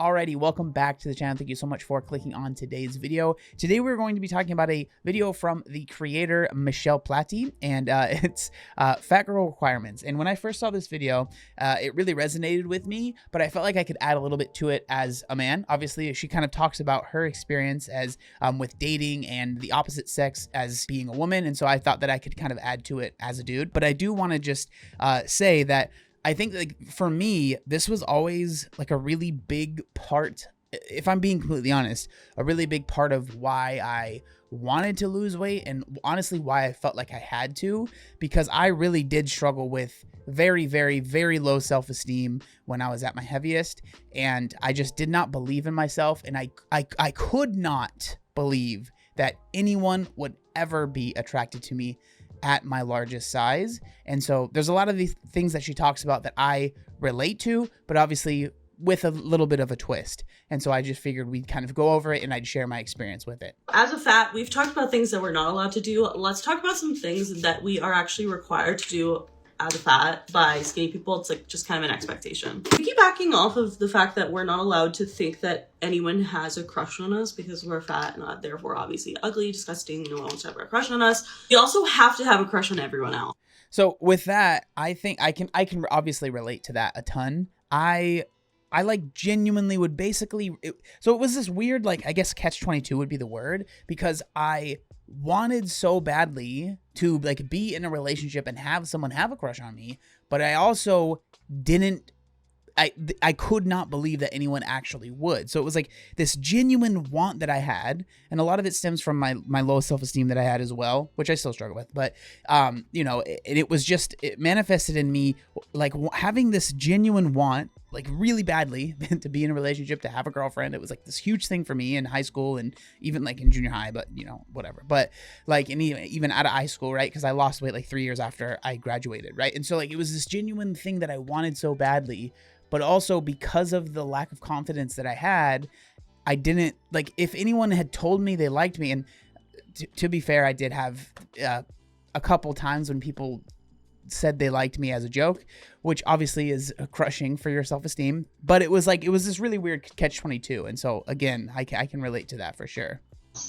Alrighty, welcome back to the channel. Thank you so much for clicking on today's video. Today we're going to be talking about a video from the creator Michelle Platy, and it's Fat Girl Requirements. And when I first saw this video, it really resonated with me, but I felt like I could add a little bit to it as a man. Obviously, she kind of talks about her experience as with dating and the opposite sex as being a woman, and so I thought that I could kind of add to it as a dude. But I do want to just say that I think, like, for me, this was always like a really big part, if I'm being completely honest, a really big part of why I wanted to lose weight, and honestly why I felt like I had to, because I really did struggle with very, very, very low self-esteem when I was at my heaviest, and I just did not believe in myself, and I could not believe that anyone would ever be attracted to me at my largest size. And so there's a lot of these things that she talks about that I relate to, but obviously with a little bit of a twist. And so I just figured we'd kind of go over it and I'd share my experience with it. As a fat, we've talked about things that we're not allowed to do. Let's talk about some things that we are actually required to do as a fat by skinny people. It's like just kind of an expectation. Piggybacking off of the fact that we're not allowed to think that anyone has a crush on us because we're fat and therefore obviously ugly, disgusting, no one wants to have a crush on us. We also have to have a crush on everyone else. So with that, I think I can obviously relate to that a ton. I like genuinely would basically, so it was this weird, like, I guess catch-22 would be the word, because I wanted so badly to like be in a relationship and have someone have a crush on me, but I also didn't, I could not believe that anyone actually would. So it was like this genuine want that I had, and a lot of it stems from my low self-esteem that I had as well, which I still struggle with. But you know, it was just, it manifested in me like having this genuine want, like really badly, to be in a relationship, to have a girlfriend. It was like this huge thing for me in high school and even like in junior high, but you know, whatever. But like even out of high school, right? Because I lost weight like 3 years after I graduated, right? And so like it was this genuine thing that I wanted so badly. But also because of the lack of confidence that I had, I didn't, like, if anyone had told me they liked me, and to be fair, I did have a couple times when people said they liked me as a joke, which obviously is crushing for your self-esteem. But it was like, it was this really weird catch-22. And so again, I can relate to that for sure.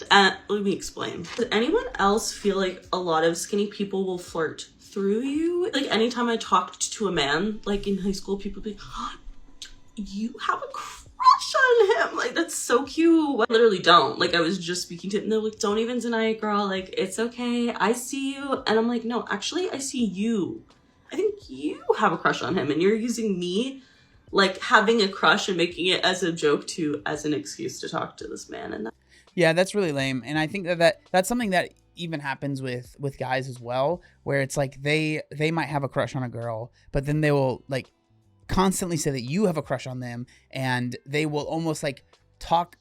Let me explain. Does anyone else feel like a lot of skinny people will flirt through you? Like anytime I talked to a man, like in high school, people would be like, oh, you have a crush on him. Like, that's so cute. I literally don't. Like, I was just speaking to him and they're like, don't even deny it, girl. Like, it's okay. I see you. And I'm like, no, actually, I see you. I think you have a crush on him and you're using me, like, having a crush and making it as a joke as an excuse to talk to this man. And yeah, that's really lame. And I think that's something that even happens with guys as well, where it's like they might have a crush on a girl, but then they will like constantly say that you have a crush on them, and they will almost like talk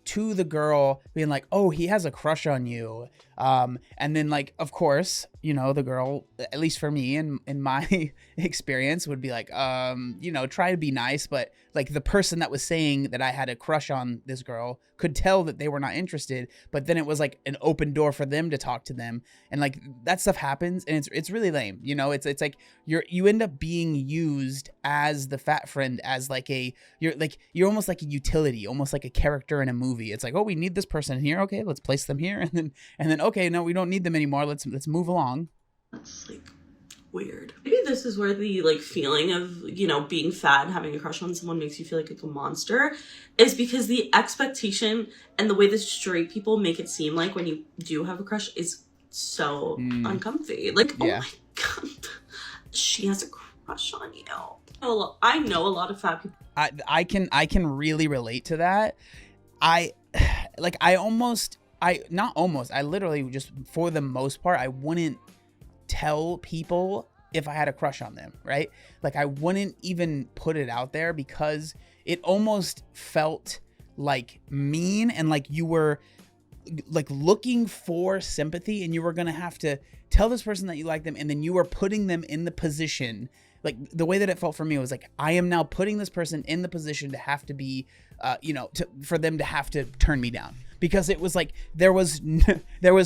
to the girl being like, oh, he has a crush on you, and then like, of course, you know, the girl, at least for me and in my experience, would be like, you know, try to be nice, but like the person that was saying that I had a crush on this girl could tell that they were not interested, but then it was like an open door for them to talk to them, and like that stuff happens, and it's really lame, you know. It's like you end up being used as the fat friend, as like you're almost like a utility, almost like a character in a movie. It's like, oh, we need this person here, okay, let's place them here, and then okay, no, we don't need them anymore, let's move along. That's like weird. Maybe this is where the like feeling of, you know, being fat and having a crush on someone makes you feel like a monster, is because the expectation and the way that straight people make it seem like when you do have a crush is so uncomfy. Like, yeah. Oh my god, she has a crush on you. I know a lot of fat people. I can really relate to that. I literally just, for the most part, I wouldn't tell people if I had a crush on them, right? Like, I wouldn't even put it out there because it almost felt like mean, and like you were like looking for sympathy, and you were gonna have to tell this person that you like them, and then you were putting them in the position, like the way that it felt for me was like, I am now putting this person in the position to have to be, you know, for them to have to turn me down, because it was like there was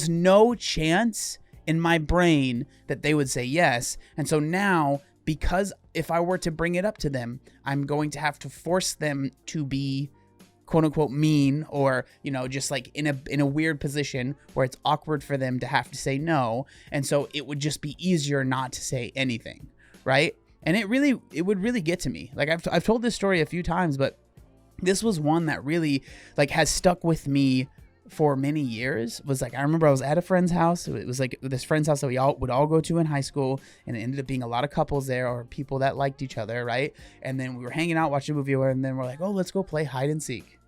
no chance in my brain that they would say yes. And so now because if I were to bring it up to them, I'm going to have to force them to be quote unquote mean, or, you know, just like in a weird position where it's awkward for them to have to say no. And so it would just be easier not to say anything. Right. And it would really get to me. Like I've told this story a few times, but this was one that really like has stuck with me for many years. Was like, I remember I was at a friend's house. It was like this friend's house that we all would all go to in high school, and it ended up being a lot of couples there, or people that liked each other, right? And then we were hanging out, watching a movie, and then we're like, oh, let's go play hide and seek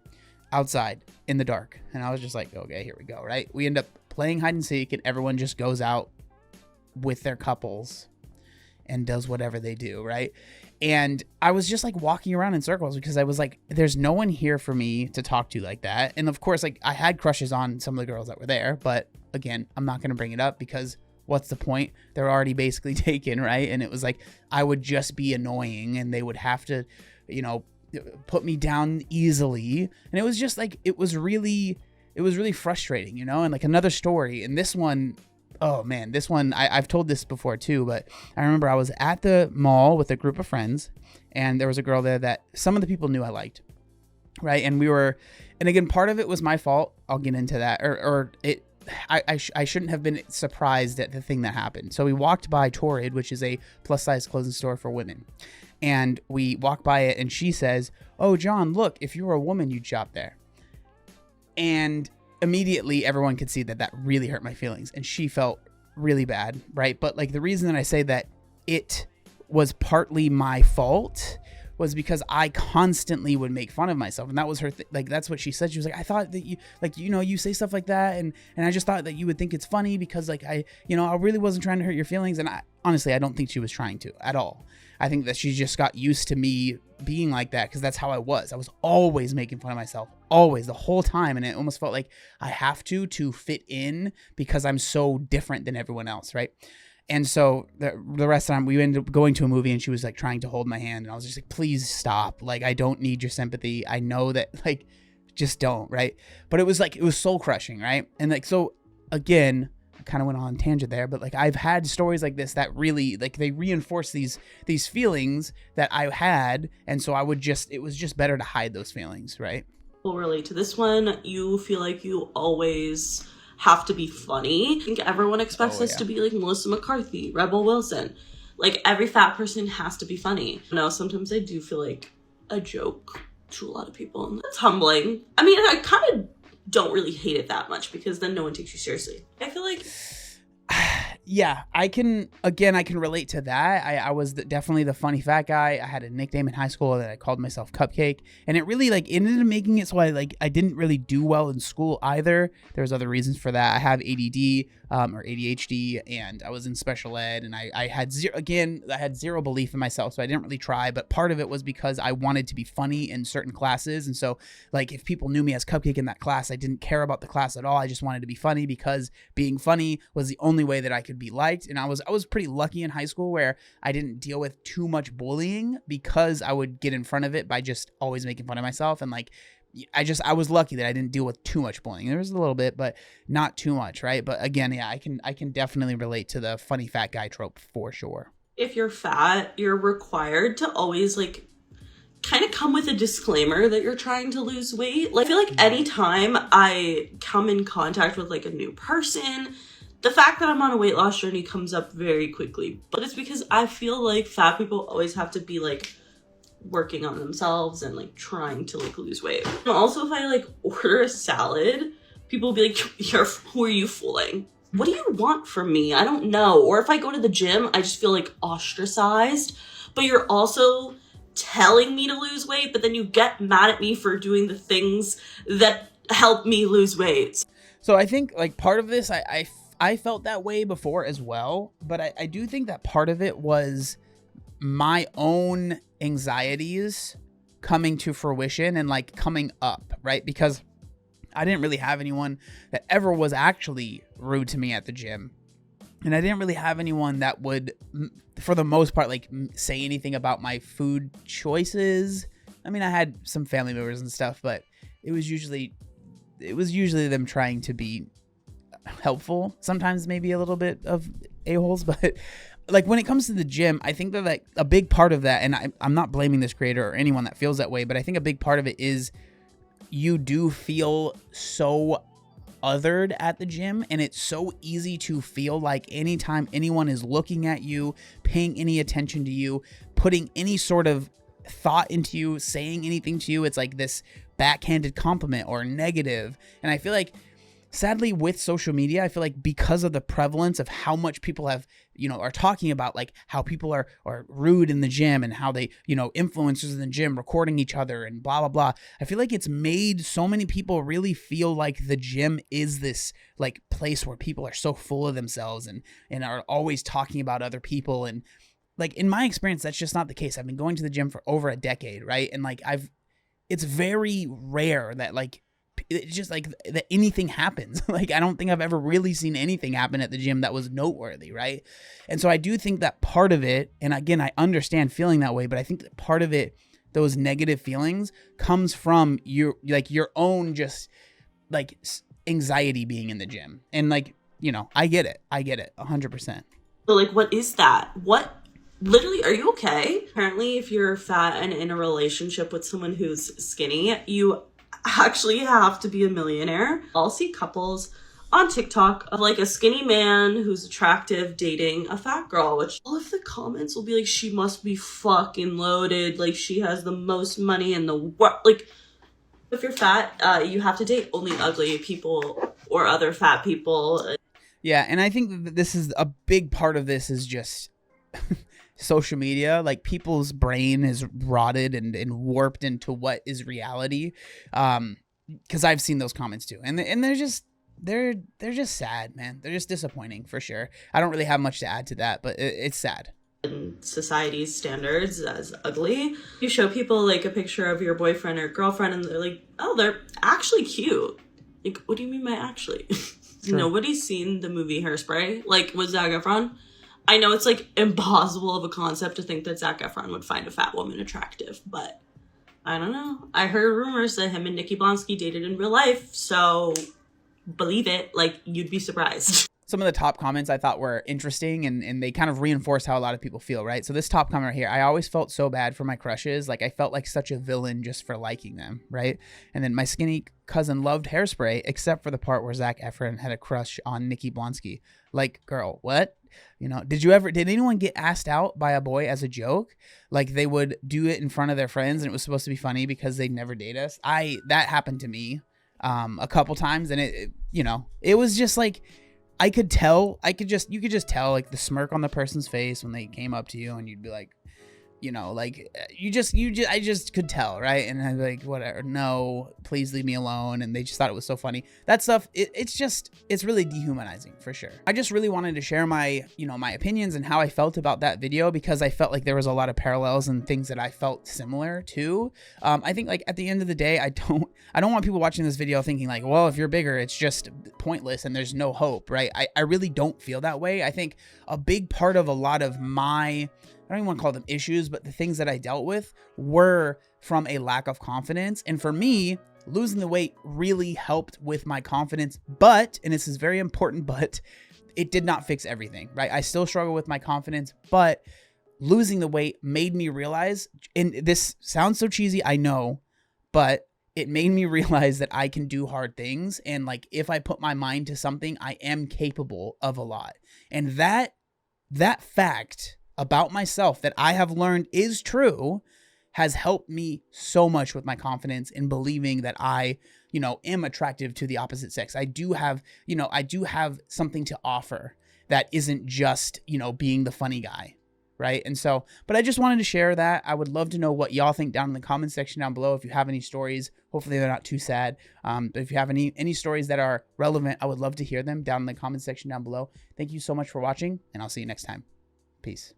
outside in the dark. And I was just like, okay, here we go, right? We end up playing hide and seek, and everyone just goes out with their couples and does whatever they do, right? And I was just like walking around in circles because I was like, there's no one here for me to talk to like that. And of course, like I had crushes on some of the girls that were there, but again, I'm not going to bring it up because what's the point? They're already basically taken, right? And it was like, I would just be annoying and they would have to, you know, put me down easily. And it was just like, it was really frustrating, you know? And like another story, and this one, oh man, this one, I've told this before too, but I remember I was at the mall with a group of friends, and there was a girl there that some of the people knew I liked, right? And and again, part of it was my fault. I'll get into that, I shouldn't have been surprised at the thing that happened. So we walked by Torrid, which is a plus size clothing store for women. And we walk by it, and she says, oh, John, look, if you were a woman, you'd shop there. And immediately everyone could see that really hurt my feelings, and she felt really bad, right? But like the reason that I say that it was partly my fault was because I constantly would make fun of myself, and that was her like that's what she said. She was like, I thought that you, like, you know, you say stuff like that, and I just thought that you would think it's funny because like I really wasn't trying to hurt your feelings. And I honestly, I don't think she was trying to at all. I think that she just got used to me being like that because that's how I was. I was always making fun of myself, always, the whole time. And it almost felt like I have to fit in because I'm so different than everyone else, right? And so the rest of the time we ended up going to a movie, and she was like trying to hold my hand, and I was just like, please stop. Like, I don't need your sympathy. I know that, like, just don't, right? But it was like, it was soul crushing, right? And like, so again, I kind of went on a tangent there, but like I've had stories like this that really, like, they reinforce these feelings that I had. And so it was just better to hide those feelings, right? We'll relate to this one. You feel like you always have to be funny. I think everyone expects us to be like Melissa McCarthy, Rebel Wilson. Like, every fat person has to be funny. No, sometimes I do feel like a joke to a lot of people, and that's humbling. I mean, I kind of don't really hate it that much because then no one takes you seriously. I feel like yeah, I can relate to that. I was definitely the funny fat guy. I had a nickname in high school that I called myself Cupcake, and it really like ended up making it so I didn't really do well in school either. There's other reasons for that. I have ADD or ADHD, and I was in special ed, and I had zero belief in myself, so I didn't really try. But part of it was because I wanted to be funny in certain classes, and so like if people knew me as Cupcake in that class, I didn't care about the class at all. I just wanted to be funny because being funny was the only way that I could be liked. And I was pretty lucky in high school where I didn't deal with too much bullying because I would get in front of it by just always making fun of myself. And like, I was lucky that I didn't deal with too much bullying. There was a little bit, but not too much, right? But again, yeah, I can definitely relate to the funny fat guy trope for sure. If you're fat, you're required to always like kind of come with a disclaimer that you're trying to lose weight. Like, I feel like anytime I come in contact with like a new person, the fact that I'm on a weight loss journey comes up very quickly. But it's because I feel like fat people always have to be like working on themselves and like trying to like lose weight. And also, if I like order a salad, people will be like, who are you fooling? What do you want from me? I don't know. Or if I go to the gym, I just feel like ostracized. But you're also telling me to lose weight, but then you get mad at me for doing the things that help me lose weight. So I think like part of this, I felt that way before as well, but I do think that part of it was my own anxieties coming to fruition and like coming up, right? Because I didn't really have anyone that ever was actually rude to me at the gym. And I didn't really have anyone that would, for the most part, like say anything about my food choices. I mean, I had some family members and stuff, but it was usually them trying to be helpful. Sometimes maybe a little bit of a-holes, but like when it comes to the gym, I think that like a big part of that, and I'm not blaming this creator or anyone that feels that way, but I think a big part of it is you do feel so othered at the gym, and it's so easy to feel like anytime anyone is looking at you, paying any attention to you, putting any sort of thought into you, saying anything to you, it's like this backhanded compliment or negative. And I feel like sadly with social media, I feel like because of the prevalence of how much people have, are talking about like how people are rude in the gym and how they, influencers in the gym recording each other and blah, blah, blah. I feel like it's made so many people really feel like the gym is this like place where people are so full of themselves and are always talking about other people. And like in my experience, that's just not the case. I've been going to the gym for over a decade, right? And like it's very rare that like, it's just like that anything happens. Like, I don't think I've ever really seen anything happen at the gym that was noteworthy, right? And so I do think that part of it, and again, I understand feeling that way, but I think that part of it, those negative feelings, comes from your own just like anxiety being in the gym. And like, I get it 100%. But like, what is that? What literally, are you okay? Apparently, if you're fat and in a relationship with someone who's skinny, you actually have to be a millionaire. I'll see couples on TikTok of like a skinny man who's attractive dating a fat girl, which all of the comments will be like, she must be fucking loaded, like she has the most money in the world. Like, if you're fat, you have to date only ugly people or other fat people. Yeah, and I think that this is a big part of this is just social media. Like, people's brain is rotted and warped into what is reality. Because I've seen those comments too, and they're just sad, man. They're just disappointing for sure. I don't really have much to add to that, but it's sad. In society's standards as ugly, you show people like a picture of your boyfriend or girlfriend, and they're like, oh, they're actually cute. Like, what do you mean by actually? Sure. Nobody's seen the movie Hairspray, like with Zac Efron. I know it's like impossible of a concept to think that Zac Efron would find a fat woman attractive, but I don't know. I heard rumors that him and Nikki Blonsky dated in real life, so believe it. Like, you'd be surprised. Some of the top comments I thought were interesting, and they kind of reinforce how a lot of people feel, right? So this top comment right here, I always felt so bad for my crushes. Like, I felt like such a villain just for liking them, right? And then my skinny cousin loved Hairspray, except for the part where Zac Efron had a crush on Nikki Blonsky. Like, girl, what? Did anyone get asked out by a boy as a joke? Like, they would do it in front of their friends and it was supposed to be funny because they'd never date us. That happened to me a couple times, and it was just like, you could just tell like the smirk on the person's face when they came up to you, and you'd be like, I just could tell, right? And I'd be like, whatever, no, please leave me alone. And they just thought it was so funny. That stuff, it's really dehumanizing for sure. I just really wanted to share my opinions and how I felt about that video, because I felt like there was a lot of parallels and things that I felt similar to. I think like at the end of the day, I don't want people watching this video thinking like, well, if you're bigger, it's just pointless and there's no hope, right? I really don't feel that way. I think a big part of a lot of my, I don't even want to call them issues, but the things that I dealt with were from a lack of confidence. And for me, losing the weight really helped with my confidence. But, and this is very important, but it did not fix everything, right? I still struggle with my confidence, but losing the weight made me realize, and this sounds so cheesy, I know, but it made me realize that I can do hard things. And like, if I put my mind to something, I am capable of a lot. And that fact about myself that I have learned is true has helped me so much with my confidence in believing that I, am attractive to the opposite sex. I do have something to offer that isn't just, being the funny guy. Right. And so, but I just wanted to share that. I would love to know what y'all think down in the comment section down below. If you have any stories, hopefully they're not too sad. But if you have any stories that are relevant, I would love to hear them down in the comment section down below. Thank you so much for watching, and I'll see you next time. Peace.